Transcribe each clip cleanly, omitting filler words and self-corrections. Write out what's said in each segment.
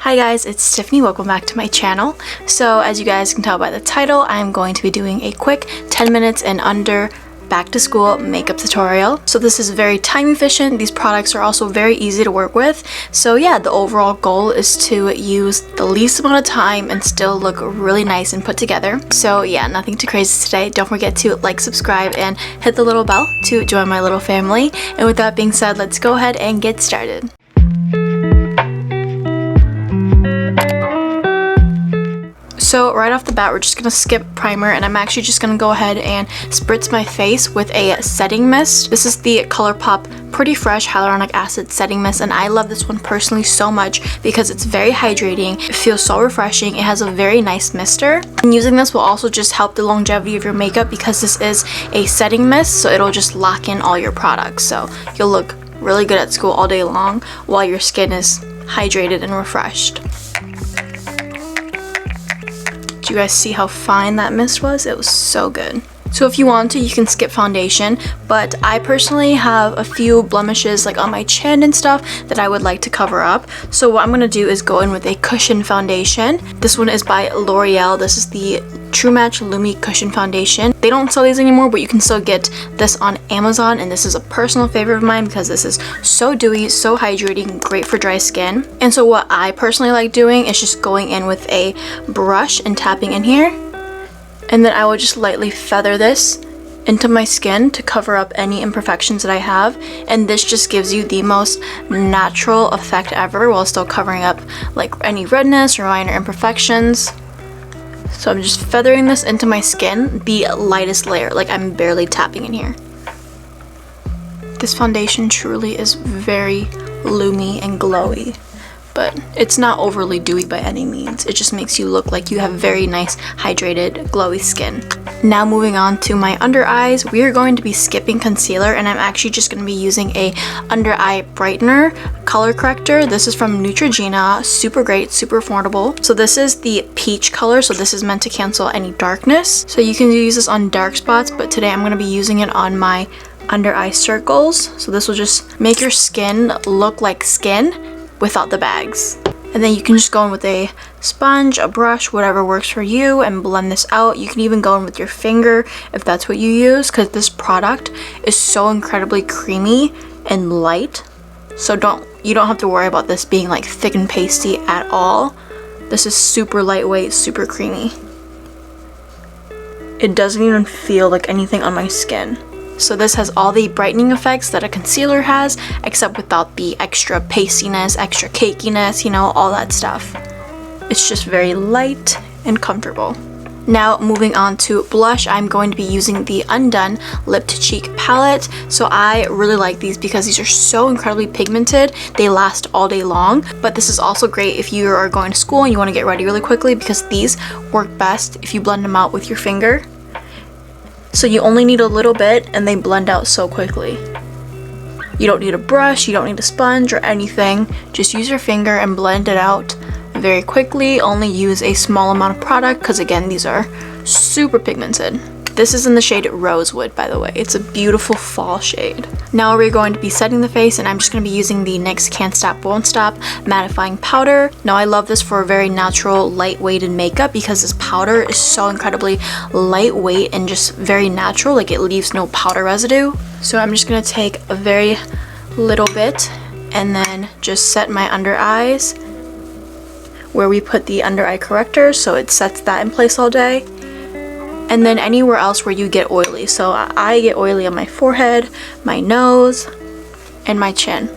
Hi guys, it's Tiffany. Welcome back to my channel. So as you guys can tell by the title, I'm going to be doing a quick 10 minutes and under back to school makeup tutorial. So this is very time efficient. These products are also very easy to work with. So yeah, the overall goal is to use the least amount of time and still look really nice and put together. So yeah, nothing too crazy today. Don't forget to like, subscribe, and hit the little bell to join my little family. And with that being said, let's go ahead and get started. So right off the bat, we're just going to skip primer, and I'm actually just going to go ahead and spritz my face with a setting mist. This is the Colourpop Pretty Fresh Hyaluronic Acid Setting Mist, and I love this one personally so much because it's very hydrating. It feels so refreshing. It has a very nice mister. And using this will also just help the longevity of your makeup because this is a setting mist, so it'll just lock in all your products. So you'll look really good at school all day long while your skin is hydrated and refreshed. Do you guys see how fine that mist was? It was so good. So if you want to, you can skip foundation, but I personally have a few blemishes like on my chin and stuff that I would like to cover up. So what I'm going to do is go in with a cushion foundation. This one is by L'Oreal. This is the True Match Lumi Cushion Foundation. They don't sell these anymore, but you can still get this on Amazon, and this is a personal favorite of mine because this is so dewy, so hydrating, great for dry skin. And so what I personally like doing is just going in with a brush and tapping in here. And then I will just lightly feather this into my skin to cover up any imperfections that I have. And this just gives you the most natural effect ever while still covering up like any redness or minor imperfections. So I'm just feathering this into my skin, the lightest layer, like I'm barely tapping in here. This foundation truly is very loomy and glowy, but it's not overly dewy by any means. It just makes you look like you have very nice, hydrated, glowy skin. Now moving on to my under eyes, we are going to be skipping concealer, and I'm actually just going to be using a under eye brightener color corrector. This is from Neutrogena, super great, super affordable. So this is the peach color, so this is meant to cancel any darkness. So you can use this on dark spots, but today I'm going to be using it on my under eye circles. So this will just make your skin look like skin without the bags. And then you can just go in with a sponge, a brush, whatever works for you, and blend this out. You can even go in with your finger if that's what you use, because this product is so incredibly creamy and light. So you don't have to worry about this being like thick and pasty at all. This is super lightweight, super creamy. It doesn't even feel like anything on my skin. So this has all the brightening effects that a concealer has, except without the extra pastiness, extra cakiness, you know, all that stuff. It's just very light and comfortable. Now moving on to blush, I'm going to be using the Undone Lip to Cheek palette. So I really like these because these are so incredibly pigmented. They last all day long, but this is also great if you are going to school and you want to get ready really quickly because these work best if you blend them out with your finger. So you only need a little bit and they blend out so quickly. You don't need a brush, you don't need a sponge or anything. Just use your finger and blend it out very quickly. Only use a small amount of product because again, these are super pigmented. This is in the shade Rosewood, by the way. It's a beautiful fall shade. Now we're going to be setting the face, and I'm just going to be using the NYX Can't Stop Won't Stop mattifying powder. Now I love this for a very natural, lightweighted makeup because this powder is so incredibly lightweight and just very natural. Like it leaves no powder residue. So I'm just going to take a very little bit and then just set my under eyes where we put the under eye corrector, so it sets that in place all day. And then anywhere else where you get oily. So I get oily on my forehead, my nose, and my chin.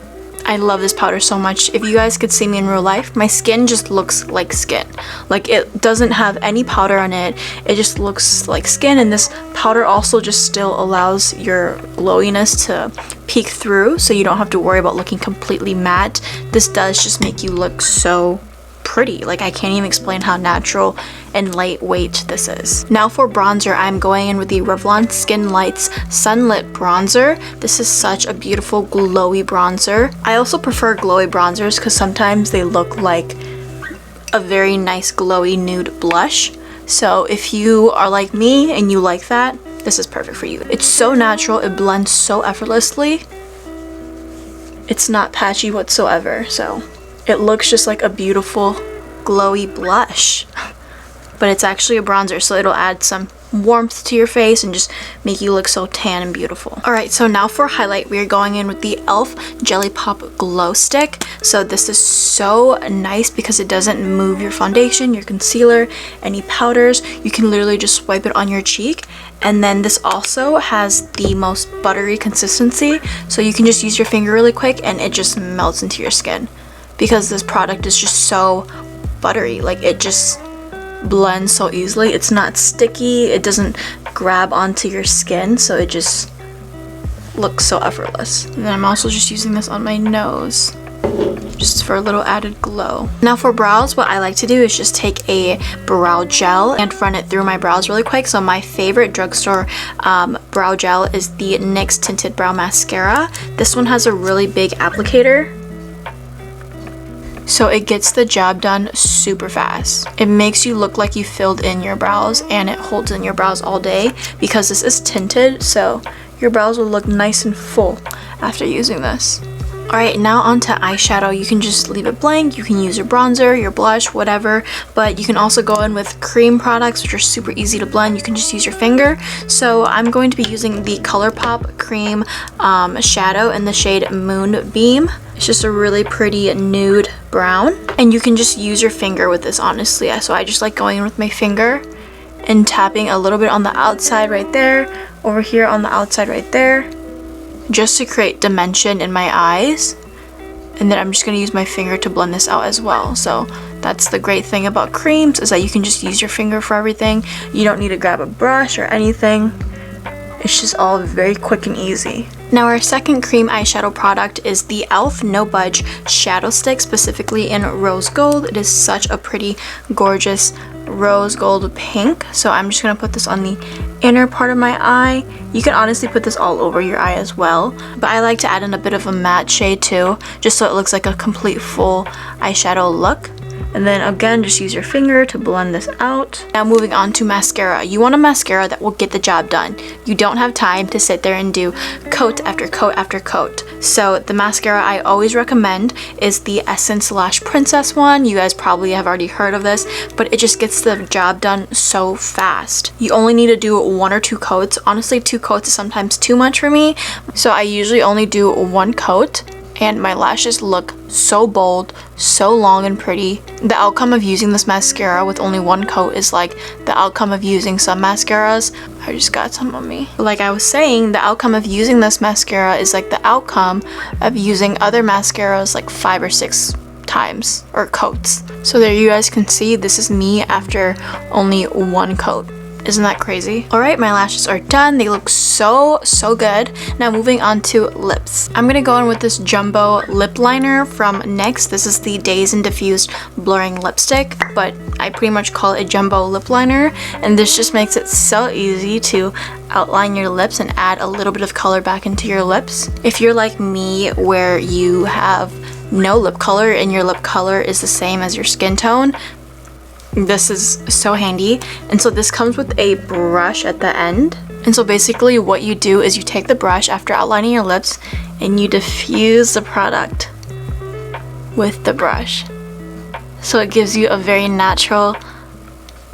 I love this powder so much. If you guys could see me in real life, my skin just looks like skin. Like it doesn't have any powder on it. It just looks like skin, and this powder also just still allows your glowiness to peek through, so you don't have to worry about looking completely matte. This does just make you look so pretty. Like I can't even explain how natural and lightweight this is. Now for bronzer, I'm going in with the Revlon Skin Lights Sunlit Bronzer. This is such a beautiful glowy bronzer. I also prefer glowy bronzers because sometimes they look like a very nice glowy nude blush. So if you are like me and you like that, this is perfect for you. It's so natural, it blends so effortlessly. It's not patchy whatsoever, so it looks just like a beautiful glowy blush. But it's actually a bronzer, so it'll add some warmth to your face and just make you look so tan and beautiful. Alright, so now for highlight, we are going in with the e.l.f. Jelly Pop Glow Stick. So this is so nice because it doesn't move your foundation, your concealer, any powders. You can literally just swipe it on your cheek. And then this also has the most buttery consistency, so you can just use your finger really quick and it just melts into your skin. Because this product is just so buttery, like it just blends so easily. It's not sticky, it doesn't grab onto your skin, so it just looks so effortless. And then I'm also just using this on my nose just for a little added glow. Now for brows, what I like to do is just take a brow gel and run it through my brows really quick. So my favorite drugstore brow gel is the NYX Tinted Brow Mascara. This one has a really big applicator, so it gets the job done super fast. It makes you look like you filled in your brows, and it holds in your brows all day because this is tinted, so your brows will look nice and full after using this. Alright, now onto eyeshadow. You can just leave it blank, you can use your bronzer, your blush, whatever, but you can also go in with cream products, which are super easy to blend. You can just use your finger. So I'm going to be using the Colourpop Creme Shadow in the shade Moonbeam. It's just a really pretty nude brown, and you can just use your finger with this, honestly. So I just like going in with my finger and tapping a little bit on the outside right there, over here on the outside right there, just to create dimension in my eyes. And then I'm just going to use my finger to blend this out as well. So that's the great thing about creams, is that you can just use your finger for everything. You don't need to grab a brush or anything. It's just all very quick and easy. Now our second cream eyeshadow product is the e.l.f. No Budge Shadow Stick, specifically in rose gold. It is such a pretty, gorgeous rose gold pink. So I'm just going to put this on the inner part of my eye. You can honestly put this all over your eye as well, but I like to add in a bit of a matte shade too, just so it looks like a complete full eyeshadow look. And then again, just use your finger to blend this out. Now moving on to mascara. You want a mascara that will get the job done. You don't have time to sit there and do coat after coat after coat. So the mascara I always recommend is the Essence Lash Princess one. You guys probably have already heard of this, but it just gets the job done so fast. You only need to do 1 or 2 coats. Honestly, 2 coats is sometimes too much for me, so I usually only do 1 coat. And my lashes look so bold, so long and pretty. The outcome of using this mascara with only 1 coat is like the outcome of using some mascaras. I just got some on me. Like I was saying, the outcome of using this mascara is like the outcome of using other mascaras like 5 or 6 times or coats. So there you guys can see, this is me after only 1 coat. Isn't that crazy? Alright, my lashes are done. They look so good. Now moving on to lips. I'm gonna go in with this jumbo lip liner from NYX. This is the Dazed Diffused Blurring Lipstick, but I pretty much call it a jumbo lip liner, and this just makes it so easy to outline your lips and add a little bit of color back into your lips. If you're like me, where you have no lip color and your lip color is the same as your skin tone, this is so handy. And so this comes with a brush at the end. And so basically what you do is you take the brush after outlining your lips and you diffuse the product with the brush. So it gives you a very natural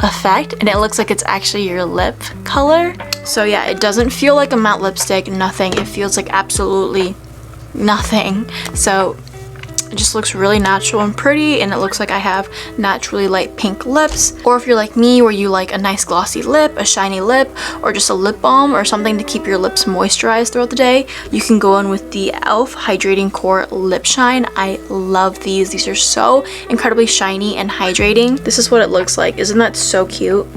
effect, and it looks like it's actually your lip color. So yeah, it doesn't feel like a matte lipstick, nothing. It feels like absolutely nothing. So it just looks really natural and pretty, and it looks like I have naturally light pink lips. Or if you're like me, where you like a nice glossy lip, a shiny lip, or just a lip balm or something to keep your lips moisturized throughout the day, you can go in with the e.l.f. Hydrating Core Lipshine. I love these. These are so incredibly shiny and hydrating. This is what it looks like. Isn't that so cute?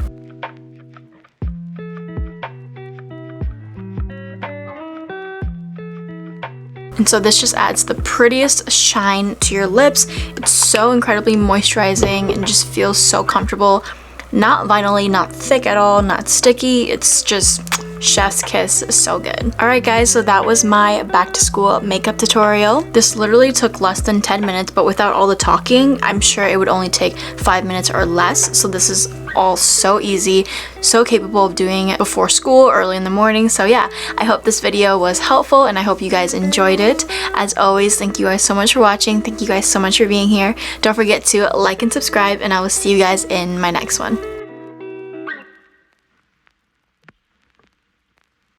And so this just adds the prettiest shine to your lips. It's so incredibly moisturizing and just feels so comfortable. Not vinily, not thick at all, not sticky. It's just chef's kiss, so good. Alright guys, so that was my back to school makeup tutorial. This literally took less than 10 minutes, but without all the talking, I'm sure it would only take 5 minutes or less. So this is all so easy, so capable of doing it before school, early in the morning. So yeah, I hope this video was helpful and I hope you guys enjoyed it. As always, thank you guys so much for watching. Thank you guys so much for being here. Don't forget to like and subscribe, and I will see you guys in my next one.